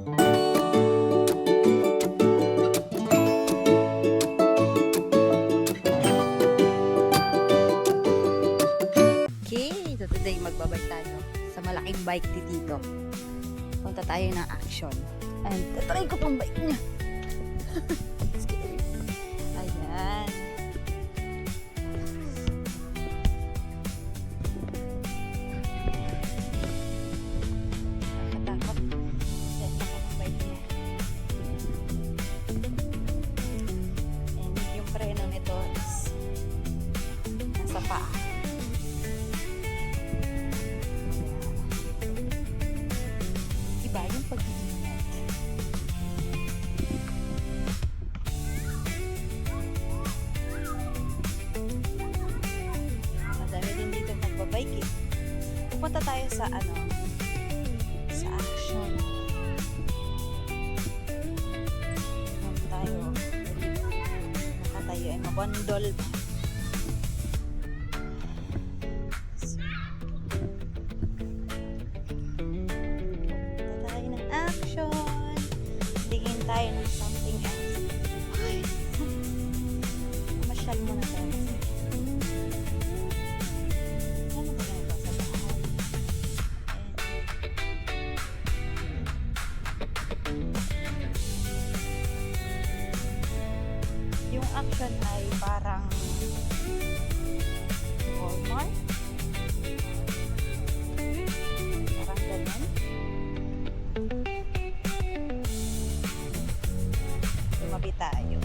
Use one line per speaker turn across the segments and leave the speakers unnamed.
Okay, so today magbabike tayo sa malaking bike dito. Punta tayo ng Action. And tatry ko tong bike niya. Ayan. Nakatakot. Set na ka ng bike niya. And yung preno nito is nasa paa. Iba yung pag-iingat. Madami din dito magbabike eh. Pupunta tayo sa sa Action. Pupunta tayo. Baka tayo ay mabondol. Action. Tingin tayo ng something else. Ay! Masyal muna tayo. Ano ba ganito sa bahay? Yung Action ay parang Walmart. Parang ganun. Tumabi tayo.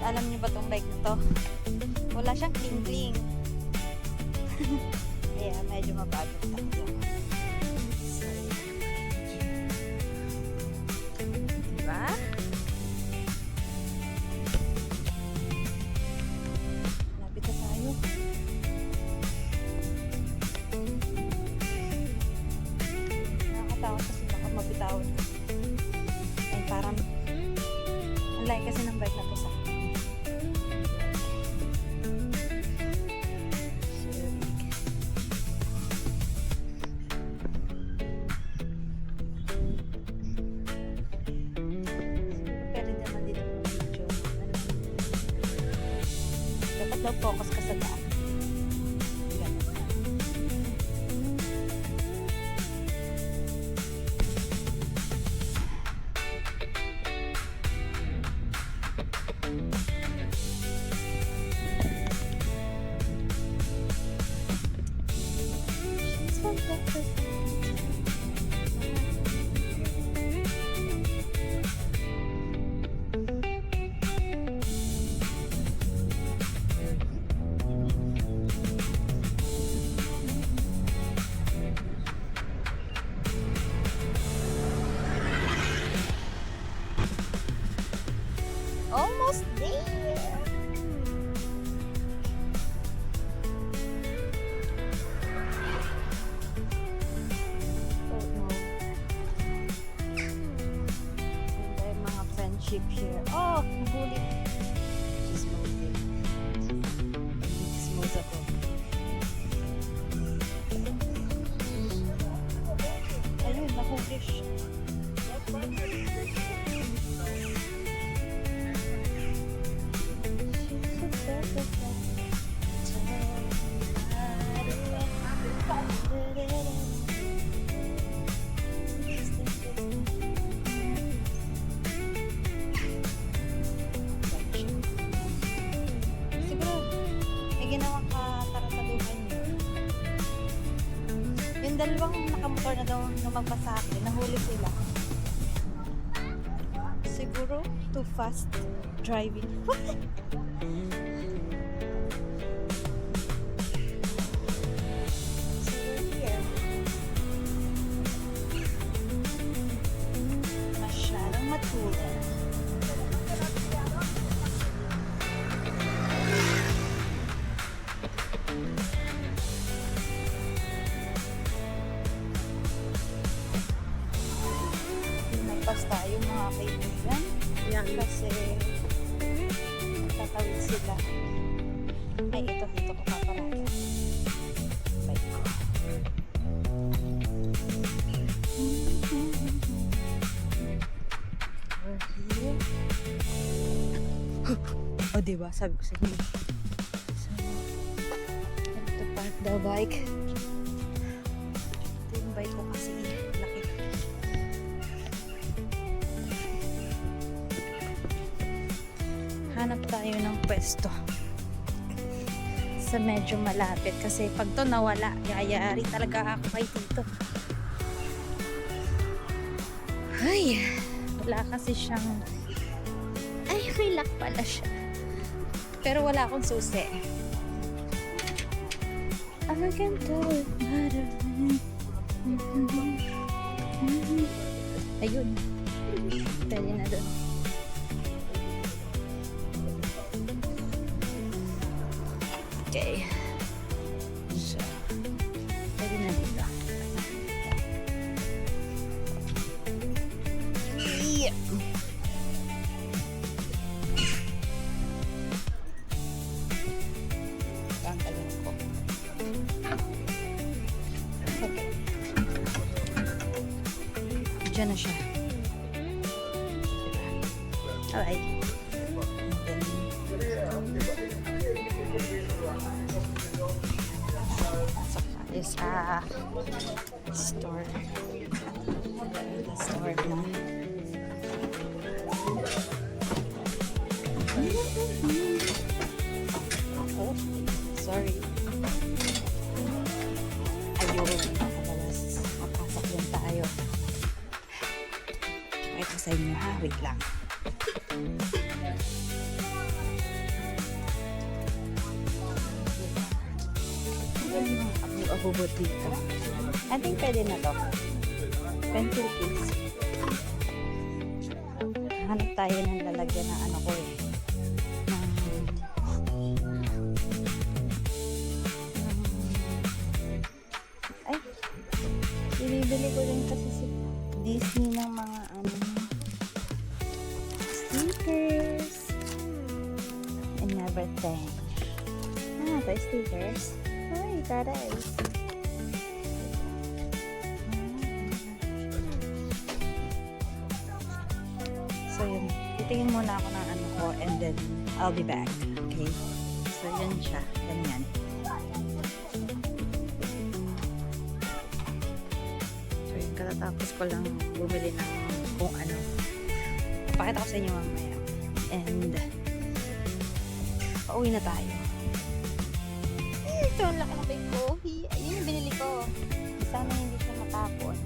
Alam niyo ba tong bike na to? Wala siyang kling-kling. Kaya medyo mabagot tayo. So, diba? Lapit na tayo. Nakakatakot kasi baka mabitawan. Ay parang ang layo kasi ng bike na to sa daw focus ka sa daan. Ganun. She's so focused. Almost there. Oh no. And may mga friendship here. Oh, nahuli. She's moving. Smooth ako. Ayun, nahuli siya. Yung dalawang nakamotor na daw na magpasake, nahuli sila. Siguro too fast driving. Masyadong mature. Nagpas tayo mga kaibigan. Yan kasi tatawid sila. Ay, ito ko paparada. Bike ko. We're here. O, diba? Sabi ko sa inyo. So, to park the bike. Ito yung bike ko kasi laki. Hanap tayo ng pwesto sa medyo malapit kasi pag to nawala, yayari talaga ako kay dito. Ay, wala kasi siyang may lock pala siya. Pero wala akong susi. I'm again to ayun. Pwede na doon. Okay. So, pwede na dito. Yeah. Tanggalin ko. Okay. Diyan na siya. Alright. Is store. The store na. Ako? Sorry. Ayun. Madalas mapasok din tayo. Pakita sa inyo ha. Wait lang. Abubot dito. I think pwede na to. Pencil case. Hanap tayo ng lalagyan na ano ko eh. Ay, binibili ko rin kasi si Disney ng mga stickers and everything. Ito stickers. Ay, taray. So, yun. Titingin muna ako ng ano ko and then I'll be back. Okay? So, yun siya. Ganyan. So, yun. Katatapos ko lang bumili ng kung ano. Pakita ko sa inyo mamaya. And, pauwi na tayo. Ito, ang laki na big coffee. Ayun yung binili ko. Sana hindi siya matapon.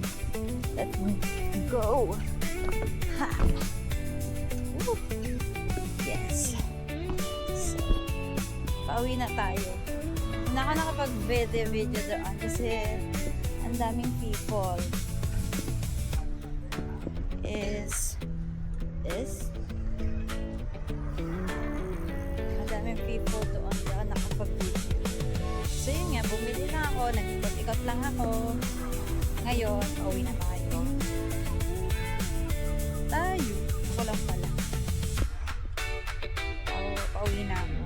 Let's go! Ha! Woo! Yes! So, pauwi na tayo. Nakapag-video doon kasi ang daming people ang daming people doon nakapag-video. So yun nga, bumili na ako, nag-ikot-ikot lang ako. Ngayon, pauwi na tayo. Ako lang pala. Pauwi na ako.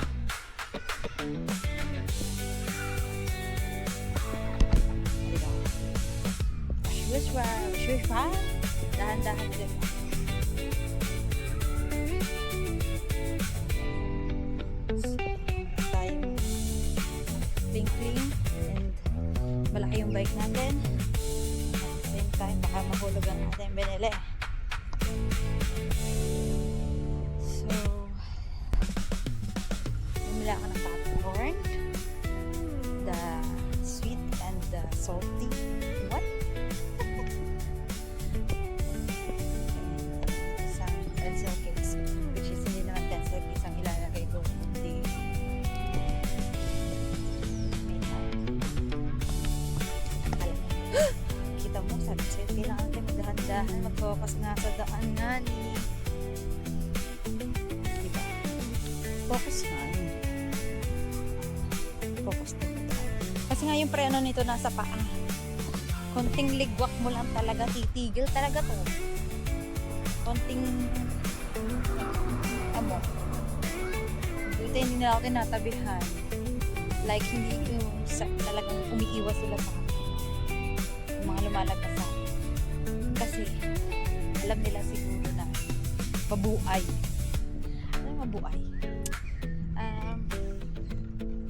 Shushwa. Dahan-dahan din. Malaki yung bike natin. At the same time, baka mahulog ang ating binili. So, bumili ako ng popcorn. The sweet and the salty. What? Isang pencil case. Which is hindi naman pencil case ang ilalagay doon. Hindi. Kita mo, sabi sa'yo, kailangan tayo magdahan-dahan, mag-focus nga sa daanan. Focus nga. Focus na. Kasi nga yung preno nito nasa paa. Konting ligwak mo lang talaga, titigil talaga to. Konting buti hindi nila ako tinatabihan. Like, hindi yung talagang umiiwas sila sa akin. Yung mga lumalagpas sa akin. Kasi, alam nila siguro na mabuhay. Ano yung mabuhay?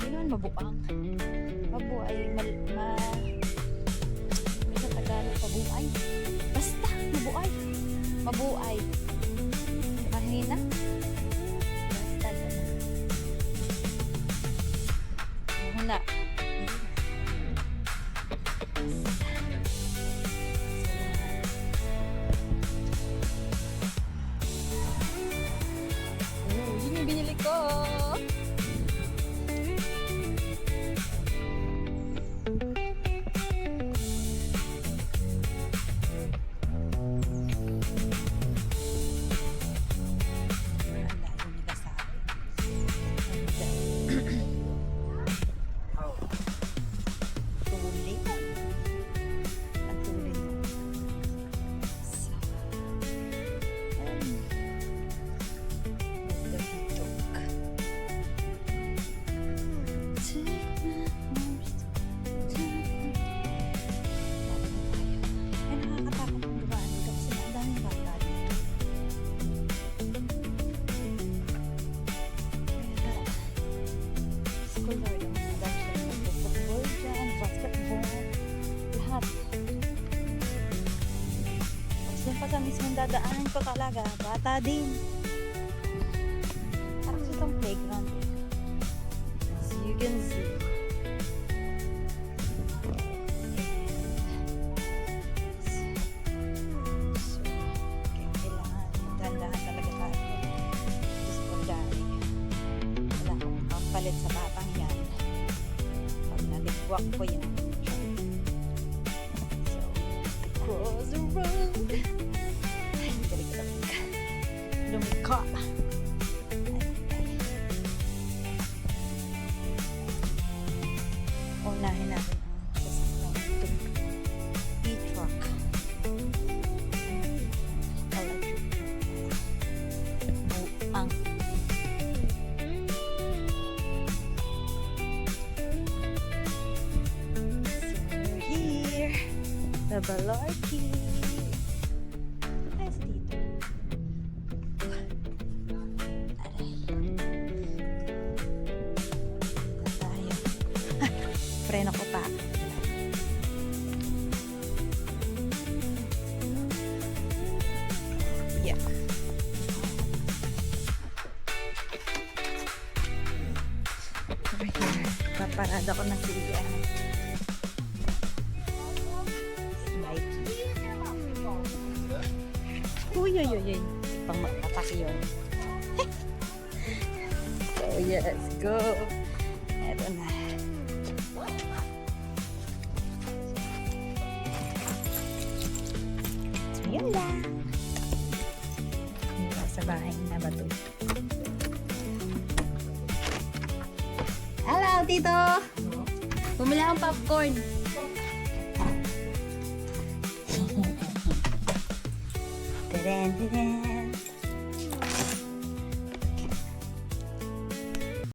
Hindi naman mabuang. Mabuhay, sa Tagalog, mabuhay. Basta, mabuhay. Mabuhay. Mahina. Basta, gano'n. Mahina. Yun yung binili ko. Pa sa mismong dadaanan ko talaga, bata din. Parang itong playground. So you can see. So, kailangan dahan-dahan talaga tayo. Just for daddy. Wala akong papalit sa batang yan. Pag naligwak ko yan. So, cross the road. Lumika. Unahin natin ang sasakyan itong e-truck. Electric. Buang. So we're here. The Balarki. Preno ko pa. Yeah. Over here. Paparada ko na sila. Uy, uy, uy, uy. Ipang makatak yun. So, yes, go. Eto na. Yun lang. Sa bahay na ba ito? Hello, Tito! Bumili akong popcorn. Tadaan, tadaan.